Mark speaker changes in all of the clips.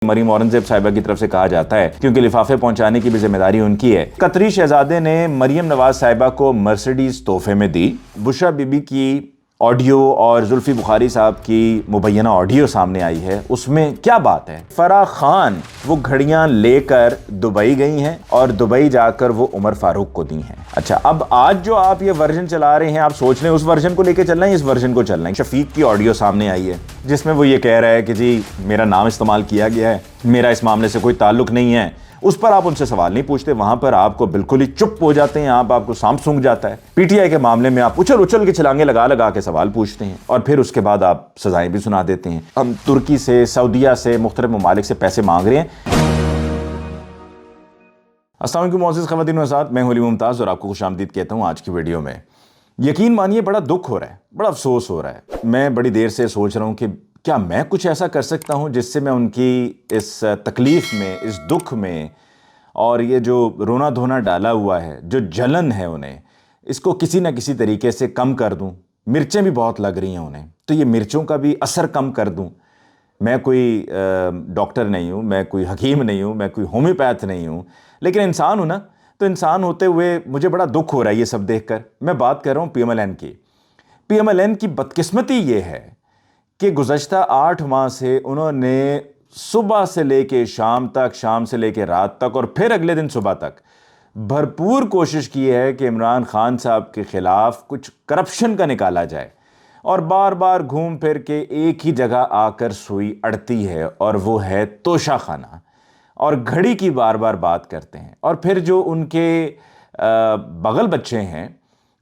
Speaker 1: مریم اورنگزیب صاحبہ کی طرف سے کہا جاتا ہے کیونکہ لفافے پہنچانے کی بھی ذمہ داری ان کی ہے۔ قطری شہزادے نے مریم نواز صاحبہ کو مرسیڈیز تحفے میں دی۔ بشرا بی بی کی آڈیو اور زلفی بخاری صاحب کی مبینہ آڈیو سامنے آئی ہے، اس میں کیا بات ہے؟ فرح خان وہ گھڑیاں لے کر دبئی گئی ہیں اور دبئی جا کر وہ عمر فاروق کو دی ہیں۔ اچھا، اب آج جو آپ یہ ورژن چلا رہے ہیں، آپ سوچ لیں اس ورژن کو لے کے چلنا ہے، اس ورژن کو چلنا ہے۔ شفیق کی آڈیو سامنے آئی ہے جس میں وہ یہ کہہ رہا ہے کہ جی میرا نام استعمال کیا گیا ہے، میرا اس معاملے سے کوئی تعلق نہیں ہے۔ اس پر آپ ان سے سوال نہیں پوچھتے، وہاں پر آپ کو بالکل ہی چپ ہو جاتے ہیں، آپ کو سانپ سونگ جاتا ہے۔ پی ٹی آئی کے معاملے میں آپ اچھل کے چھلانگے لگا کے سوال پوچھتے ہیں اور پھر اس کے بعد آپ سزائیں بھی سنا دیتے ہیں۔ ہم ترکی سے، سعودیہ سے، مختلف ممالک سے پیسے مانگ رہے ہیں۔ السلام علیکم معزز خواتین و حضرات، میں ہوں علی ممتاز اور آپ کو خوش آمدید کہتا ہوں آج کی ویڈیو میں۔ یقین مانیے بڑا دکھ ہو رہا ہے، بڑا افسوس ہو رہا ہے۔ میں بڑی دیر سے سوچ رہا ہوں کہ کیا میں کچھ ایسا کر سکتا ہوں جس سے میں ان کی اس تکلیف میں، اس دکھ میں اور یہ جو رونا دھونا ڈالا ہوا ہے، جو جلن ہے انہیں، اس کو کسی نہ کسی طریقے سے کم کر دوں۔ مرچیں بھی بہت لگ رہی ہیں انہیں، تو یہ مرچوں کا بھی اثر کم کر دوں۔ میں کوئی ڈاکٹر نہیں ہوں، میں کوئی حکیم نہیں ہوں، میں کوئی ہومیوپیتھ نہیں ہوں، لیکن انسان ہوں نا، تو انسان ہوتے ہوئے مجھے بڑا دکھ ہو رہا ہے یہ سب دیکھ کر۔ میں بات کر رہا ہوں پی ایم ایل این کی۔ پی ایم ایل این کی بدقسمتی یہ ہے کہ گزشتہ 8 ماہ سے انہوں نے صبح سے لے کے شام تک، شام سے لے کے رات تک اور پھر اگلے دن صبح تک بھرپور کوشش کی ہے کہ عمران خان صاحب کے خلاف کچھ کرپشن کا نکالا جائے، اور بار بار گھوم پھر کے ایک ہی جگہ آ کر سوئی اڑتی ہے، اور وہ ہے توشہ خانہ، اور گھڑی کی بار بار بات کرتے ہیں۔ اور پھر جو ان کے بغل بچے ہیں،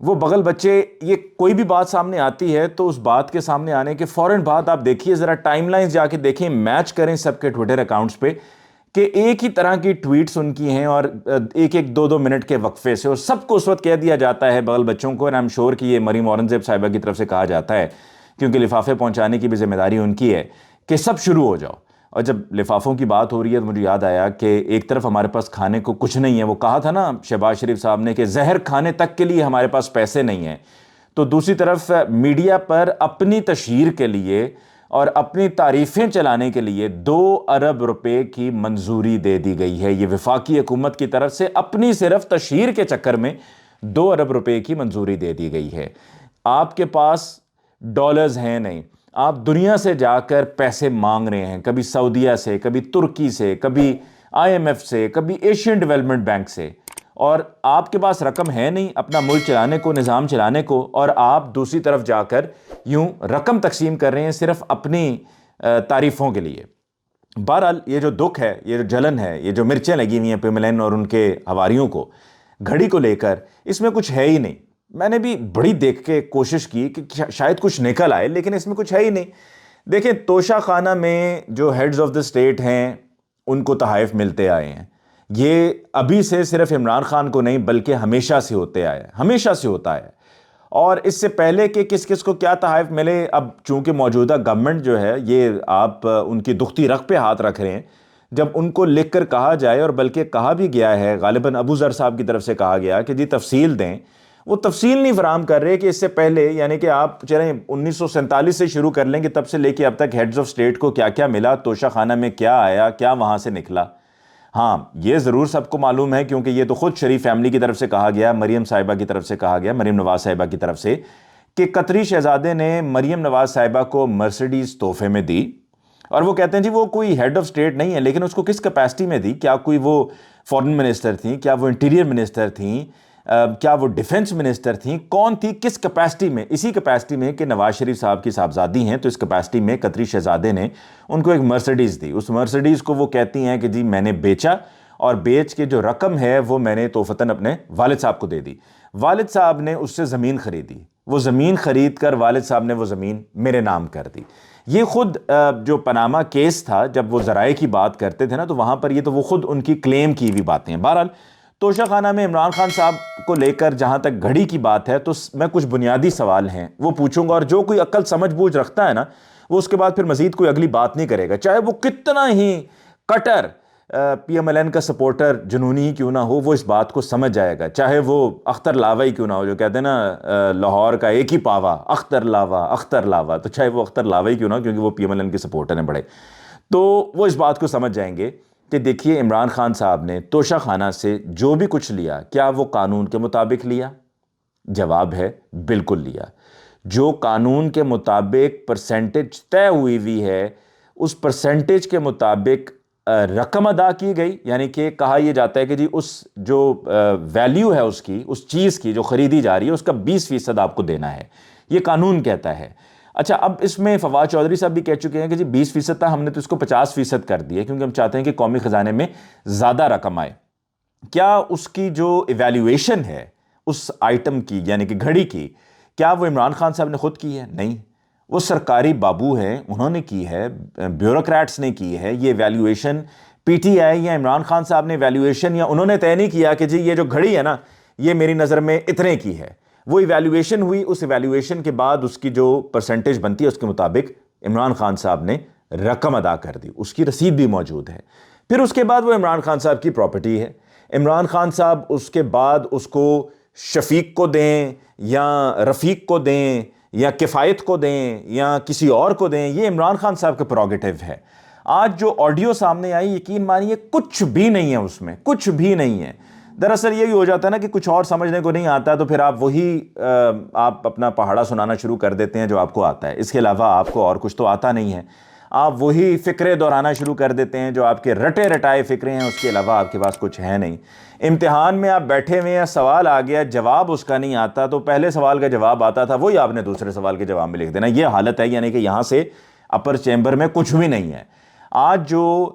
Speaker 1: وہ بغل بچے، یہ کوئی بھی بات سامنے آتی ہے تو اس بات کے سامنے آنے کے فوراً بعد آپ دیکھیے، ذرا ٹائم لائنز جا کے دیکھیں، میچ کریں سب کے ٹویٹر اکاؤنٹس پہ، کہ ایک ہی طرح کی ٹویٹس ان کی ہیں اور ایک 2 منٹ کے وقفے سے، اور سب کو اس وقت کہہ دیا جاتا ہے بغل بچوں کو، اور آئی ایم شور کہ یہ مریم اورنگزیب صاحبہ کی طرف سے کہا جاتا ہے کیونکہ لفافے پہنچانے کی بھی ذمہ داری ان کی ہے کہ سب شروع ہو جاؤ۔ اور جب لفافوں کی بات ہو رہی ہے تو مجھے یاد آیا کہ ایک طرف ہمارے پاس کھانے کو کچھ نہیں ہے، وہ کہا تھا نا شہباز شریف صاحب نے کہ زہر کھانے تک کے لیے ہمارے پاس پیسے نہیں ہیں، تو دوسری طرف میڈیا پر اپنی تشہیر کے لیے اور اپنی تعریفیں چلانے کے لیے 2 ارب روپے کی منظوری دے دی گئی ہے۔ یہ وفاقی حکومت کی طرف سے اپنی صرف تشہیر کے چکر میں 2 ارب روپے کی منظوری دے دی گئی ہے۔ آپ کے پاس ڈالرز ہیں نہیں، آپ دنیا سے جا کر پیسے مانگ رہے ہیں، کبھی سعودیہ سے، کبھی ترکی سے، کبھی آئی ایم ایف سے، کبھی ایشین ڈیولپمنٹ بینک سے، اور آپ کے پاس رقم ہے نہیں اپنا ملک چلانے کو، نظام چلانے کو، اور آپ دوسری طرف جا کر یوں رقم تقسیم کر رہے ہیں صرف اپنی تعریفوں کے لیے۔ بہرحال یہ جو دکھ ہے، یہ جو جلن ہے، یہ جو مرچیں لگی ہوئی ہیں پی ایم ایل این اور ان کے حواریوں کو، گھڑی کو لے کر، اس میں کچھ ہے ہی نہیں۔ میں نے بھی بڑی دیکھ کے کوشش کی کہ شاید کچھ نکل آئے، لیکن اس میں کچھ ہے ہی نہیں۔ دیکھیں، توشہ خانہ میں جو ہیڈز آف دا اسٹیٹ ہیں ان کو تحائف ملتے آئے ہیں۔ یہ ابھی سے صرف عمران خان کو نہیں بلکہ ہمیشہ سے ہوتے آئے، ہمیشہ سے ہوتا ہے۔ اور اس سے پہلے کہ کس کس کو کیا تحائف ملے، اب چونکہ موجودہ گورنمنٹ جو ہے، یہ آپ ان کی دختی رخ پہ ہاتھ رکھ رہے ہیں، جب ان کو لکھ کر کہا جائے، اور بلکہ کہا بھی گیا ہے، غالباً ابو ذر صاحب کی طرف سے کہا گیا کہ جی تفصیل دیں، وہ تفصیل نہیں فراہم کر رہے کہ اس سے پہلے، یعنی کہ آپ چلیں 1947 سے شروع کر لیں کہ تب سے لے کے اب تک ہیڈز آف اسٹیٹ کو کیا کیا ملا، توشہ خانہ میں کیا آیا، کیا وہاں سے نکلا۔ ہاں، یہ ضرور سب کو معلوم ہے کیونکہ یہ تو خود شریف فیملی کی طرف سے کہا گیا، مریم صاحبہ کی طرف سے کہا گیا، مریم نواز صاحبہ کی طرف سے، کہ قطری شہزادے نے مریم نواز صاحبہ کو مرسیڈیز تحفے میں دی، اور وہ کہتے ہیں جی وہ کوئی ہیڈ آف اسٹیٹ نہیں ہے، لیکن اس کو کس کیپیسٹی میں دی؟ کیا کوئی وہ فورن منسٹر تھیں؟ کیا وہ انٹیریئر منسٹر تھیں؟ کیا وہ ڈیفنس منسٹر تھیں؟ کون تھی؟ کس کیپیسٹی میں؟ اسی کیپیسٹی میں کہ نواز شریف صاحب کی صاحبزادی ہیں، تو اس کیپیسٹی میں قطری شہزادے نے ان کو ایک مرسیڈیز دی۔ اس مرسیڈیز کو وہ کہتی ہیں کہ جی میں نے بیچا، اور بیچ کے جو رقم ہے وہ میں نے توفتاً اپنے والد صاحب کو دے دی۔ والد صاحب نے اس سے زمین خریدی، وہ زمین خرید کر والد صاحب نے وہ زمین میرے نام کر دی۔ یہ خود جو پاناما کیس تھا، جب وہ ذرائع کی بات کرتے تھے نا، تو وہاں پر یہ تو وہ خود ان کی کلیم کی ہوئی باتیں ہیں۔ بہرحال توشہ خانہ میں عمران خان صاحب کو لے کر جہاں تک گھڑی کی بات ہے، تو میں کچھ بنیادی سوال ہیں وہ پوچھوں گا، اور جو کوئی عقل سمجھ بوجھ رکھتا ہے نا، وہ اس کے بعد پھر مزید کوئی اگلی بات نہیں کرے گا، چاہے وہ کتنا ہی کٹر پی ایم ایل این کا سپورٹر جنونی ہی کیوں نہ ہو، وہ اس بات کو سمجھ جائے گا، چاہے وہ اختر لاوا ہی کیوں نہ ہو، جو کہتے ہیں نا لاہور کا ایک ہی پاوا، اختر لاوا، اختر لاوا، تو چاہے وہ اختر لاوا ہی کیوں نہ ہو، کیونکہ وہ پی ایم ایل این کے سپورٹر ہیں بڑے۔ تو وہ اس بات کو سمجھ جائیں گے کہ دیکھیے عمران خان صاحب نے توشہ خانہ سے جو بھی کچھ لیا کیا وہ قانون کے مطابق لیا؟ جواب ہے بالکل لیا۔ جو قانون کے مطابق پرسنٹیج طے ہوئی ہے اس پرسنٹیج کے مطابق رقم ادا کی گئی، یعنی کہ کہا یہ جاتا ہے کہ جی اس جو ویلیو ہے اس کی، اس چیز کی جو خریدی جا رہی ہے اس کا 20% آپ کو دینا ہے، یہ قانون کہتا ہے۔ اچھا، اب اس میں فواد چودھری صاحب بھی کہہ چکے ہیں کہ جی 20% تھا، ہم نے تو اس کو 50% کر دیا کیونکہ ہم چاہتے ہیں کہ قومی خزانے میں زیادہ رقم آئے۔ کیا اس کی جو ایویلیویشن ہے اس آئٹم کی، یعنی کہ گھڑی کی، کیا وہ عمران خان صاحب نے خود کی ہے؟ نہیں، وہ سرکاری بابو ہیں، انہوں نے کی ہے، بیوروکریٹس نے کی ہے۔ یہ ایویلیویشن پی ٹی آئی یا عمران خان صاحب نے ایویلیویشن یا انہوں نے طے نہیں کیا کہ جی یہ جو گھڑی ہے نا یہ میری نظر میں اتنے کی ہے۔ وہ ایویلیویشن ہوئی، اس ایویلیویشن کے بعد اس کی جو پرسنٹیج بنتی ہے اس کے مطابق عمران خان صاحب نے رقم ادا کر دی، اس کی رسید بھی موجود ہے۔ پھر اس کے بعد وہ عمران خان صاحب کی پراپرٹی ہے۔ عمران خان صاحب اس کے بعد اس کو شفیق کو دیں یا رفیق کو دیں یا کفایت کو دیں یا کسی اور کو دیں، یہ عمران خان صاحب کا پروگیٹو ہے۔ آج جو آڈیو سامنے آئی، یقین مانیے کچھ بھی نہیں ہے اس میں، کچھ بھی نہیں ہے۔ دراصل یہی ہو جاتا ہے نا کہ کچھ اور سمجھنے کو نہیں آتا تو پھر آپ آپ اپنا پہاڑا سنانا شروع کر دیتے ہیں جو آپ کو آتا ہے، اس کے علاوہ آپ کو اور کچھ تو آتا نہیں ہے۔ آپ وہی فکرے دہرانا شروع کر دیتے ہیں جو آپ کے رٹے رٹائے فکرے ہیں، اس کے علاوہ آپ کے پاس کچھ ہے نہیں۔ امتحان میں آپ بیٹھے ہوئے ہیں، سوال آ گیا، جواب اس کا نہیں آتا تو پہلے سوال کا جواب آتا تھا وہی آپ نے دوسرے سوال کے جواب میں لکھ دینا، یہ حالت ہے، یعنی کہ یہاں سے اپر چیمبر میں کچھ بھی نہیں ہے۔ آج جو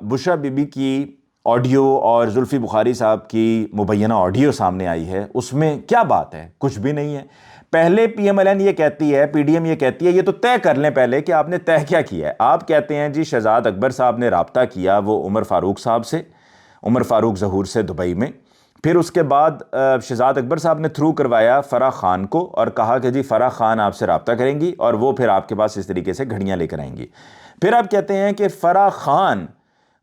Speaker 1: بشرا بی بی کی آڈیو اور زلفی بخاری صاحب کی مبینہ آڈیو سامنے آئی ہے، اس میں کیا بات ہے؟ کچھ بھی نہیں ہے۔ پہلے پی ایم ایل این یہ کہتی ہے، پی ڈی ایم یہ کہتی ہے، یہ تو طے کر لیں پہلے کہ آپ نے طے کیا کیا ہے۔ آپ کہتے ہیں جی شہزاد اکبر صاحب نے رابطہ کیا وہ عمر فاروق صاحب سے، عمر فاروق ظہور سے دبئی میں، پھر اس کے بعد شہزاد اکبر صاحب نے تھرو کروایا فرح خان کو اور کہا کہ جی فرح خان آپ سے رابطہ کریں گی اور وہ پھر آپ کے پاس اس طریقے سے گھڑیاں لے کر آئیں گی۔ پھر آپ کہتے ہیں کہ فرح خان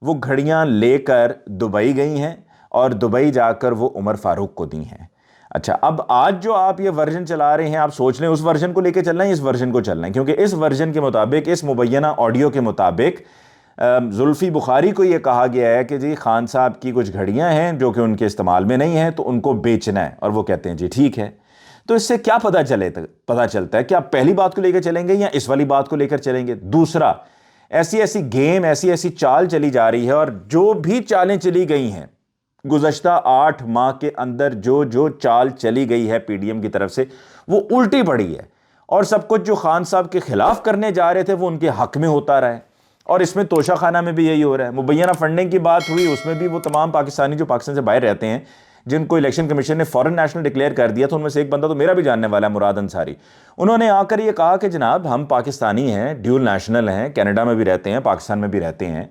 Speaker 1: وہ گھڑیاں لے کر دبئی گئی ہیں اور دبئی جا کر وہ عمر فاروق کو دی ہیں۔ اچھا، اب آج جو آپ یہ ورژن چلا رہے ہیں، آپ سوچ لیں اس ورژن کو لے کے چلنا ہے، اس ورژن کو چلنا ہے، کیونکہ اس ورژن کے مطابق، اس مبینہ آڈیو کے مطابق زلفی بخاری کو یہ کہا گیا ہے کہ جی خان صاحب کی کچھ گھڑیاں ہیں جو کہ ان کے استعمال میں نہیں ہیں تو ان کو بیچنا ہے، اور وہ کہتے ہیں جی ٹھیک ہے۔ تو اس سے کیا پتہ چلتا ہے کہ آپ پہلی بات کو لے کر چلیں گے یا اس والی بات کو لے کر چلیں گے؟ دوسرا، ایسی گیم، ایسی چال چلی جا رہی ہے، اور جو بھی چالیں چلی گئی ہیں گزشتہ 8 ماہ کے اندر، جو چال چلی گئی ہے پی ڈی ایم کی طرف سے وہ الٹی پڑی ہے، اور سب کچھ جو خان صاحب کے خلاف کرنے جا رہے تھے وہ ان کے حق میں ہوتا رہا ہے۔ اور اس میں توشہ خانہ میں بھی یہی ہو رہا ہے۔ مبینہ فنڈنگ کی بات ہوئی، اس میں بھی وہ تمام پاکستانی جو پاکستان سے باہر رہتے ہیں جن کو الیکشن کمیشن نے فورن نیشنل ڈکلیئر کر دیا تھا، ان میں سے ایک بندہ تو میرا بھی جاننے والا ہے، مراد انصاری، انہوں نے آ کر یہ کہا کہ جناب ہم پاکستانی ہیں، ڈیول نیشنل ہیں، کینیڈا میں بھی رہتے ہیں، پاکستان میں بھی رہتے ہیں،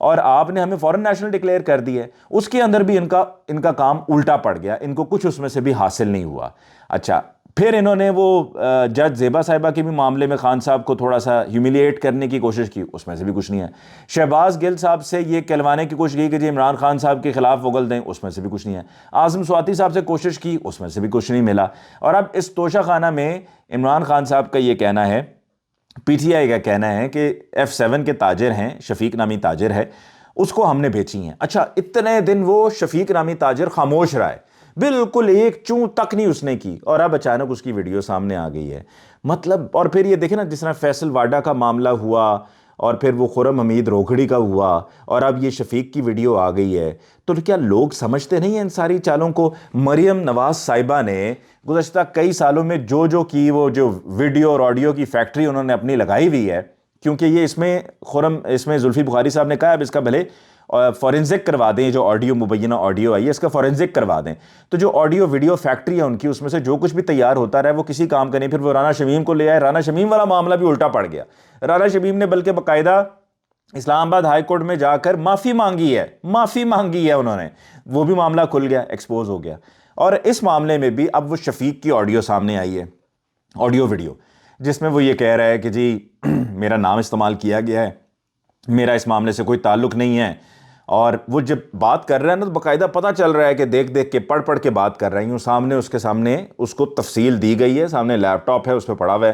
Speaker 1: اور آپ نے ہمیں فورن نیشنل ڈکلیئر کر دی ہے۔ اس کے اندر بھی ان کا کام الٹا پڑ گیا، ان کو کچھ اس میں سے بھی حاصل نہیں ہوا۔ اچھا، پھر انہوں نے وہ جج زیبا صاحبہ کے بھی معاملے میں خان صاحب کو تھوڑا سا ہیوملیٹ کرنے کی کوشش کی، اس میں سے بھی کچھ نہیں ہے۔ شہباز گل صاحب سے یہ کہلوانے کی کوشش کی کہ جی عمران خان صاحب کے خلاف اگل دیں، اس میں سے بھی کچھ نہیں ہے۔ اعظم سواتی صاحب سے کوشش کی، اس میں سے بھی کچھ نہیں ملا۔ اور اب اس توشہ خانہ میں عمران خان صاحب کا یہ کہنا ہے، پی ٹی آئی کا کہنا ہے کہ F7 کے تاجر ہیں، شفیق نامی تاجر ہے، اس کو ہم نے بیچی ہیں۔ اچھا، اتنے دن وہ شفیق نامی تاجر خاموش رہا ہے، بالکل ایک چوں تک نہیں اس نے کی، اور اب اچانک اس کی ویڈیو سامنے آ گئی ہے۔ مطلب، اور پھر یہ دیکھیں نا، جس طرح فیصل واڈا کا معاملہ ہوا اور پھر وہ خرم حمید روکھڑی کا ہوا اور اب یہ شفیق کی ویڈیو آ گئی ہے، تو کیا لوگ سمجھتے نہیں ہیں ان ساری چالوں کو؟ مریم نواز صاحبہ نے گزشتہ کئی سالوں میں جو کی وہ جو ویڈیو اور آڈیو کی فیکٹری انہوں نے اپنی لگائی ہوئی ہے، کیونکہ یہ اس میں زلفی بخاری صاحب نے کہا اب اس کا بھلے فورنزک کروا دیں، جو آڈیو مبینہ آڈیو آئی ہے اس کا فورنزک کروا دیں، تو جو آڈیو ویڈیو فیکٹری ہے ان کی، اس میں سے جو کچھ بھی تیار ہوتا رہا ہے وہ کسی کام کا نہیں۔ پھر وہ رانا شمیم کو لے آئے، رانا شمیم والا معاملہ بھی الٹا پڑ گیا۔ رانا شمیم نے بلکہ باقاعدہ اسلام آباد ہائی کورٹ میں جا کر معافی مانگی ہے انہوں نے، وہ بھی معاملہ کھل گیا، ایکسپوز ہو گیا۔ اور اس معاملے میں بھی اب وہ شفیق کی آڈیو سامنے آئی ہے، آڈیو ویڈیو، جس میں وہ یہ کہہ رہا ہے کہ جی میرا نام استعمال کیا گیا ہے، میرا اس معاملے سے کوئی تعلق نہیں ہے، اور وہ جب بات کر رہا ہے نا تو باقاعدہ پتہ چل رہا ہے کہ دیکھ کے پڑھ کے بات کر رہی ہوں، سامنے اس کے سامنے اس کو تفصیل دی گئی ہے، سامنے لیپ ٹاپ ہے، اس پہ پڑھا ہوا ہے،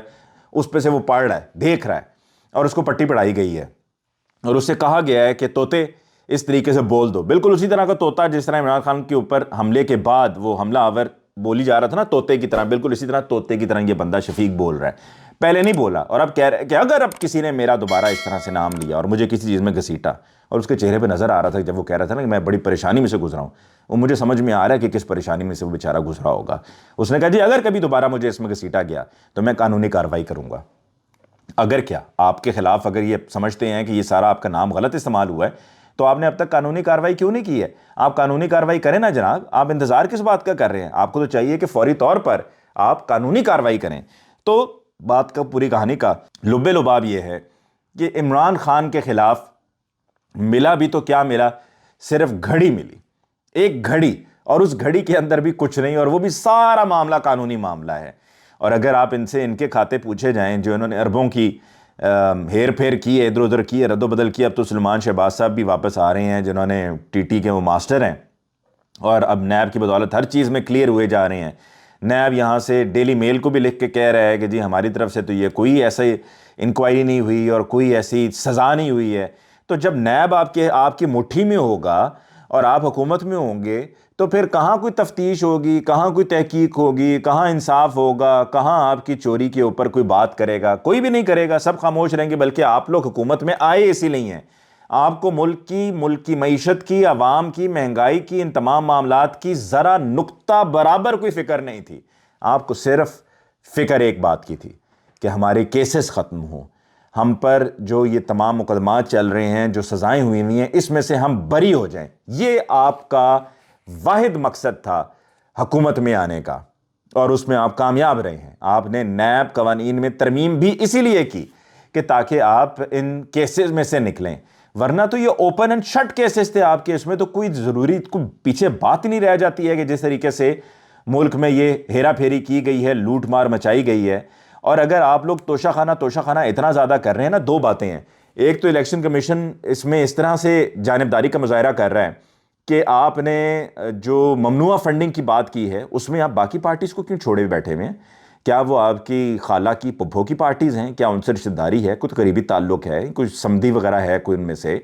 Speaker 1: اس پہ سے وہ پڑھ رہا ہے، دیکھ رہا ہے، اور اس کو پٹی پڑھائی گئی ہے۔ اور اس سے کہا گیا ہے کہ طوطے اس طریقے سے بول دو، بالکل اسی طرح کا طوطا جس طرح عمران خان کے اوپر حملے کے بعد وہ حملہ آور بولی جا رہا تھا نا طوطے کی طرح، بالکل اسی طرح طوطے کی طرح یہ بندہ شفیق بول رہا ہے. پہلے نہیں بولا اور اب کہہ رہا ہے کہ اگر اب کسی نے میرا دوبارہ اس طرح سے نام لیا اور مجھے کسی چیز میں گھسیٹا، اور اس کے چہرے پہ نظر آ رہا تھا جب وہ کہہ رہا تھا نا کہ میں بڑی پریشانی میں سے گزرا ہوں، وہ مجھے سمجھ میں آ رہا ہے کہ کس پریشانی میں سے وہ بیچارہ گزرا ہوگا. اس نے کہا جی اگر کبھی دوبارہ مجھے اس میں گھسیٹا گیا تو میں قانونی کارروائی کروں گا. اگر کیا آپ کے خلاف اگر یہ سمجھتے ہیں کہ یہ سارا آپ کا نام غلط استعمال ہوا ہے تو آپ نے اب تک قانونی کارروائی کیوں نہیں کی ہے؟ آپ قانونی کارروائی کریں نا جناب، آپ انتظار کس بات کا کر رہے ہیں؟ آپ کو تو چاہیے کہ فوری طور پر آپ قانونی کارروائی کریں. تو بات کا پوری کہانی کا لب لباب یہ ہے کہ عمران خان کے خلاف ملا بھی تو کیا ملا، صرف گھڑی ملی، ایک گھڑی، اور اس گھڑی کے اندر بھی کچھ نہیں، اور وہ بھی سارا معاملہ قانونی معاملہ ہے. اور اگر آپ ان سے ان کے کھاتے پوچھے جائیں جو انہوں نے اربوں کی ہیر پھیر کی ہے، ادھر ادھر کی ہے، رد و بدل کی، اب تو سلمان شہباز صاحب بھی واپس آ رہے ہیں جنہوں نے ٹی ٹی کے وہ ماسٹر ہیں اور اب نیب کی بدولت ہر چیز میں کلیئر ہوئے جا رہے ہیں. نیب یہاں سے ڈیلی میل کو بھی لکھ کے کہہ رہا ہے کہ جی ہماری طرف سے تو یہ کوئی ایسے انکوائری نہیں ہوئی اور کوئی ایسی سزا نہیں ہوئی ہے. تو جب نیب آپ کی مٹھی میں ہوگا اور آپ حکومت میں ہوں گے تو پھر کہاں کوئی تفتیش ہوگی، کہاں کوئی تحقیق ہوگی، کہاں انصاف ہوگا، کہاں آپ کی چوری کے اوپر کوئی بات کرے گا؟ کوئی بھی نہیں کرے گا، سب خاموش رہیں گے. بلکہ آپ لوگ حکومت میں آئے اسی لیے ہیں، آپ کو ملک کی معیشت کی، عوام کی، مہنگائی کی، ان تمام معاملات کی ذرا نقطہ برابر کوئی فکر نہیں تھی. آپ کو صرف فکر ایک بات کی تھی کہ ہمارے کیسز ختم ہوں، ہم پر جو یہ تمام مقدمات چل رہے ہیں، جو سزائیں ہوئی ہیں، اس میں سے ہم بری ہو جائیں. یہ آپ کا واحد مقصد تھا حکومت میں آنے کا، اور اس میں آپ کامیاب رہے ہیں. آپ نے نیب قوانین میں ترمیم بھی اسی لیے کی کہ تاکہ آپ ان کیسز میں سے نکلیں، ورنہ تو یہ اوپن اینڈ شٹ کیسز تھے آپ کے. اس میں تو کوئی پیچھے بات ہی نہیں رہ جاتی ہے کہ جس طریقے سے ملک میں یہ ہیرا پھیری کی گئی ہے، لوٹ مار مچائی گئی ہے. اور اگر آپ لوگ توشہ خانہ اتنا زیادہ کر رہے ہیں نا، دو باتیں ہیں. ایک تو الیکشن کمیشن اس میں اس طرح سے جانبداری کا مظاہرہ کر رہا ہے کہ آپ نے جو ممنوعہ فنڈنگ کی بات کی ہے اس میں آپ باقی پارٹیز کو کیوں چھوڑے بیٹھے ہوئے ہیں؟ کیا وہ آپ کی خالہ کی پھپھو کی پارٹیز ہیں؟ کیا ان سے رشتہ داری ہے، کچھ قریبی تعلق ہے، کچھ سمدھی وغیرہ ہے کوئی ان میں سے،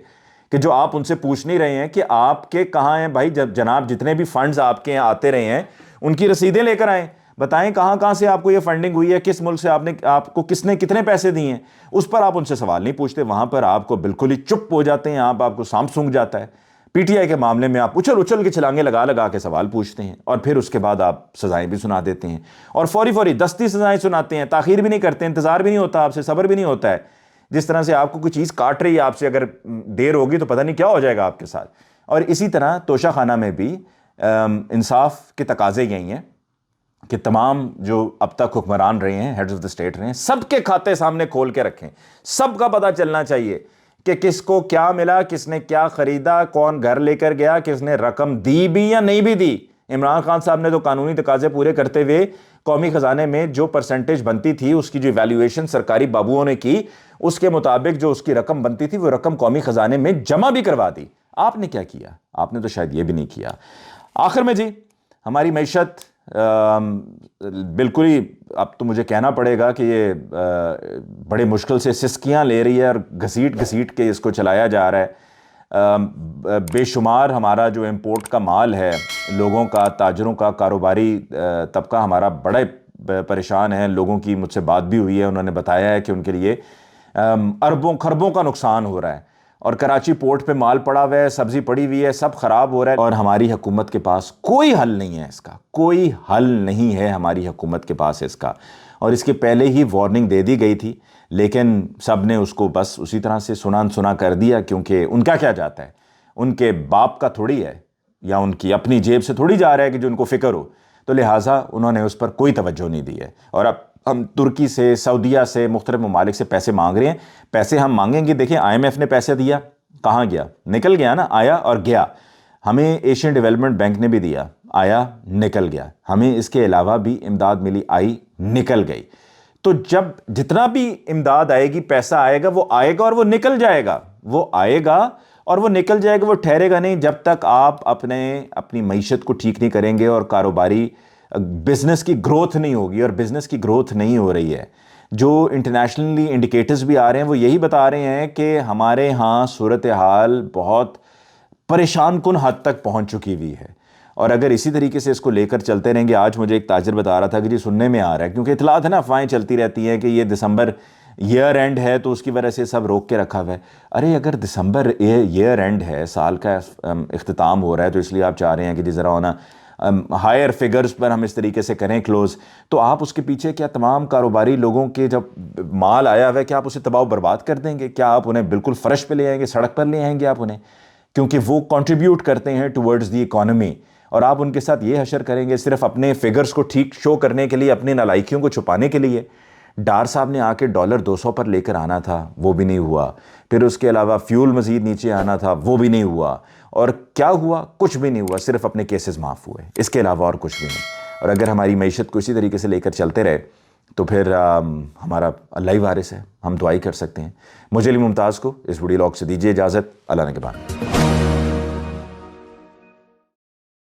Speaker 1: کہ جو آپ ان سے پوچھ نہیں رہے ہیں کہ آپ کے کہاں ہیں بھائی؟ جناب جتنے بھی فنڈز آپ کے یہاں آتے رہے ہیں ان کی رسیدیں لے کر آئیں، بتائیں کہاں سے آپ کو یہ فنڈنگ ہوئی ہے، کس ملک سے آپ کو کس نے کتنے پیسے دیے ہیں. اس پر آپ ان سے سوال نہیں پوچھتے، وہاں پر آپ کو بالکل ہی چپ ہو جاتے ہیں، آپ کو سانپ سونگھ جاتا ہے. پی ٹی آئی کے معاملے میں آپ اچھل کے چھلانگے لگا کے سوال پوچھتے ہیں، اور پھر اس کے بعد آپ سزائیں بھی سنا دیتے ہیں، اور فوری دستی سزائیں سناتے ہیں، تاخیر بھی نہیں کرتے، انتظار بھی نہیں ہوتا آپ سے، صبر بھی نہیں ہوتا ہے. جس طرح سے آپ کو کوئی چیز کاٹ رہی ہے، آپ سے اگر دیر ہوگی تو پتہ نہیں کیا ہو جائے گا آپ کے ساتھ. اور اسی طرح توشہ خانہ میں بھی انصاف کے تقاضے یہی ہیں کہ تمام جو اب تک حکمران رہے ہیں، ہیڈز آف دا اسٹیٹ رہے ہیں، سب کے کھاتے سامنے کھول کے رکھیں. سب کا پتہ چلنا چاہیے کہ کس کو کیا ملا، کس نے کیا خریدا، کون گھر لے کر گیا، کس نے رقم دی بھی یا نہیں بھی دی. عمران خان صاحب نے تو قانونی تقاضے پورے کرتے ہوئے قومی خزانے میں جو پرسنٹیج بنتی تھی، اس کی جو ایویلیویشن سرکاری بابوؤں نے کی، اس کے مطابق جو اس کی رقم بنتی تھی وہ رقم قومی خزانے میں جمع بھی کروا دی. آپ نے کیا کیا؟ آپ نے تو شاید یہ بھی نہیں کیا. آخر میں جی ہماری معیشت بالکل ہی، اب تو مجھے کہنا پڑے گا کہ یہ بڑے مشکل سے سسکیاں لے رہی ہے اور گھسیٹ کے اس کو چلایا جا رہا ہے. بے شمار ہمارا جو امپورٹ کا مال ہے، لوگوں کا، تاجروں کا، کاروباری طبقہ ہمارا بڑے پریشان ہے. لوگوں کی مجھ سے بات بھی ہوئی ہے، انہوں نے بتایا ہے کہ ان کے لیے اربوں خربوں کا نقصان ہو رہا ہے، اور کراچی پورٹ پہ مال پڑا ہوا ہے، سبزی پڑی ہوئی ہے، سب خراب ہو رہا ہے، اور ہماری حکومت کے پاس کوئی حل نہیں ہے اس کا، کوئی حل نہیں ہے ہماری حکومت کے پاس اس کا. اور اس کے پہلے ہی وارننگ دے دی گئی تھی، لیکن سب نے اس کو بس اسی طرح سے سنا کر دیا، کیونکہ ان کا کیا جاتا ہے، ان کے باپ کا تھوڑی ہے، یا ان کی اپنی جیب سے تھوڑی جا رہا ہے کہ جو ان کو فکر ہو. تو لہٰذا انہوں نے اس پر کوئی توجہ نہیں دی ہے. اور اب ہم ترکی سے، سعودیہ سے، مختلف ممالک سے پیسے مانگ رہے ہیں. پیسے ہم مانگیں گے، دیکھیں آئی ایم ایف نے پیسے دیا، کہاں گیا؟ نکل گیا نا، آیا اور گیا. ہمیں ایشین ڈیولپمنٹ بینک نے بھی دیا، آیا نکل گیا. ہمیں اس کے علاوہ بھی امداد ملی، آئی نکل گئی. تو جب جتنا بھی امداد آئے گی، پیسہ آئے گا، وہ آئے گا اور وہ نکل جائے گا، وہ آئے گا اور وہ نکل جائے گا، وہ ٹھہرے گا نہیں جب تک آپ اپنی معیشت کو ٹھیک نہیں کریں گے اور کاروباری بزنس کی گروتھ نہیں ہوگی. اور بزنس کی گروتھ نہیں ہو رہی ہے. جو انٹرنیشنلی انڈیکیٹرز بھی آ رہے ہیں وہ یہی بتا رہے ہیں کہ ہمارے ہاں صورتحال بہت پریشان کن حد تک پہنچ چکی ہوئی ہے، اور اگر اسی طریقے سے اس کو لے کر چلتے رہیں گے. آج مجھے ایک تاجر بتا رہا تھا کہ جی سننے میں آ رہا ہے، کیونکہ اطلاعات ہے نا، افواہیں چلتی رہتی ہیں کہ یہ دسمبر ایئر اینڈ ہے تو اس کی وجہ سے سب روک کے رکھا ہوا ہے. ارے اگر دسمبر ایئر اینڈ ہے، سال کا اختتام ہو رہا ہے، تو اس لیے آپ چاہ رہے ہیں کہ جی ذرا ہونا ہائر فگرز پر ہم اس طریقے سے کریں کلوز، تو آپ اس کے پیچھے کیا تمام کاروباری لوگوں کے جب مال آیا ہوا ہے کیا آپ اسے تباہ و برباد کر دیں گے؟ کیا آپ انہیں بالکل فرش پہ لے آئیں گے، سڑک پر لے آئیں گے آپ انہیں؟ کیونکہ وہ کنٹریبیوٹ کرتے ہیں ٹورڈز دی اکانومی، اور آپ ان کے ساتھ یہ حشر کریں گے صرف اپنے فگرز کو ٹھیک شو کرنے کے لیے، اپنی نالائکیوں کو چھپانے کے لیے. ڈار صاحب نے آ کے ڈالر 200 پر لے کر آنا تھا، وہ بھی نہیں ہوا. پھر اس کے علاوہ فیول مزید نیچے آنا تھا، وہ بھی نہیں ہوا. اور کیا ہوا؟ کچھ بھی نہیں ہوا، صرف اپنے کیسز معاف ہوئے، اس کے علاوہ اور کچھ بھی نہیں. اور اگر ہماری معیشت کو اسی طریقے سے لے کر چلتے رہے تو پھر ہمارا اللہ ہی وارث ہے، ہم دعائی کر سکتے ہیں. مجھے علی ممتاز کو اس ویڈیو لاگ سے دیجیے اجازت. اللہ نے کے بعد.